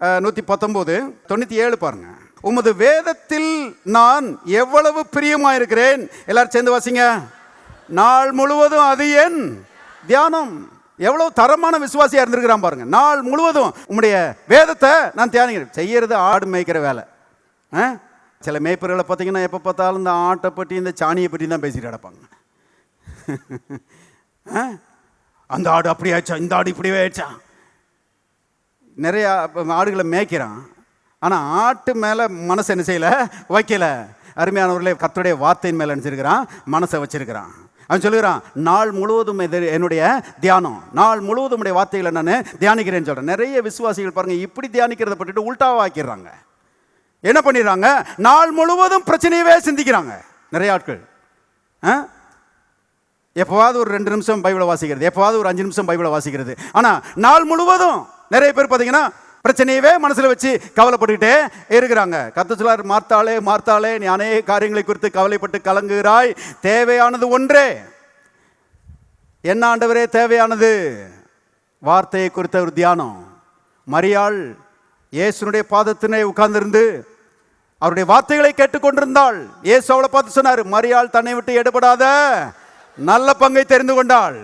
119 97 பாருங்க. உமது வேதத்தில் நான் எவ்வளவு பிரியமாயிருக்கிறேன். எல்லாரும் சேர்ந்து வாசிங்க. நாள் முழுவதும் அது என் தியானம். எவ்வளவு தரமான விசுவாசியா இருந்திருக்கிறான் பாருங்க. நாள் முழுவதும் உம்முடைய வேதத்தை நான் தியானிக்கிறேன். செய்யறது ஆடு மேய்க்கிற வேலை. சில மேய்ப்பர்களை பார்த்தீங்கன்னா எப்போ பார்த்தாலும் இந்த ஆட்டை பற்றி இந்த சாணியை பற்றி தான் பேசிட்டு கிடப்பாங்க. அந்த ஆடு அப்படி ஆயிடுச்சா, இந்த ஆடு இப்படியே ஆயிடுச்சா. நிறைய ஆடுகளை மேய்க்கிறான், ஆனால் ஆட்டு மேலே மனசை என்ன செய்யலை, வைக்கல. அருமையானவர்களே, கர்த்தருடைய வார்த்தையின் மேலே நினைச்சிருக்கிறான், மனசை வச்சிருக்கிறான். அவன் சொல்லுகிறான், நாள் முழுவதும் இது என்னுடைய தியானம், நாள் முழுவதும் உடைய வார்த்தைகளை நான் தியானிக்கிறேன்னு சொல்கிறேன். நிறைய விசுவாசிகள் பாருங்கள் இப்படி தியானிக்கிறத பட்டுட்டு உள்டாவாக ஆக்கிடுறாங்க. என்ன பண்ணிடுறாங்க, நாள் முழுவதும் பிரச்சனையவே சிந்திக்கிறாங்க. நிறைய ஆட்கள் எப்போவாவது ஒரு 2 நிமிஷம் பைபிளை வாசிக்கிறது, எப்போவாவது ஒரு 5 நிமிஷம் பைபிளை வாசிக்கிறது. ஆனால் நாள் முழுவதும் நிறைய பேர் பார்த்தீங்கன்னா பிரச்சனையவே மனசில் வச்சு கவலைப்பட்டுக்கிட்டே இருக்கிறாங்க. கர்த்தர் சொல்றார், மார்த்தாளே மார்த்தாளே, நீ அநேக காரியங்களை குறித்து கவலைப்பட்டு கலங்குகிறாய், தேவையானது ஒன்றே. என்ன ஆண்டவரே தேவையானது? வார்த்தையை குறித்த ஒரு தியானம். மரியாள் இயேசுனுடைய பாதத்தினை உட்கார்ந்திருந்து அவருடைய வார்த்தைகளை கேட்டுக்கொண்டிருந்தாள். இயேசு அவளை பார்த்து சொன்னார், மரியாள் தன்னை விட்டு எடுபடாத நல்ல பங்கை தெரிந்து கொண்டாள்.